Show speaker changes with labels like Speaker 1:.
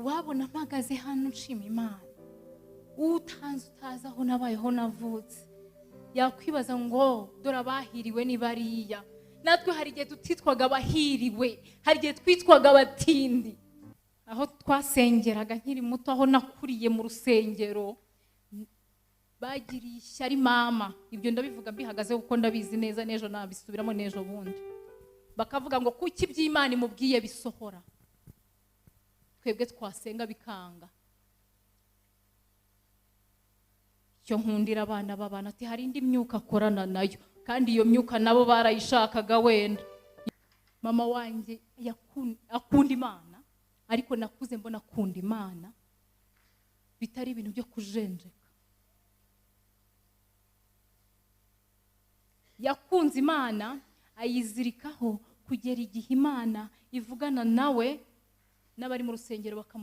Speaker 1: wabona mpagaze hano nshima Imana, utazi aho nabayeho navutse, yakwibaza ngo dore abahiriwe ni bariya. Natwe hari igihe tutitwaga abahiriwe, hari igihe twitwaga abatindi. Aho twasengeraga nkiri muto, aho nakuriye mu rusengero, bagiriye ishyari mama. Ibyo ndabivuga mbihagaze kuko ndabizi neza, nejo nabisubiramo nejo bundi. Bakavuga ngo kuki iby'Imana imubwiye bisohora, twebwe twasenga bikanga. Cyo nkundira abana babana ati hari indi myuka akorana nayo, kandi iyo myuka nabo barayishakaga wenda. Mama wanjye akunda Imana, ariko nakuze mbona akunda Imana bitari ibintu byo kujenjeka. Yakunze Imana ayizirikaho kugera igihe Imana ivugana nawe n'abari mu rusengero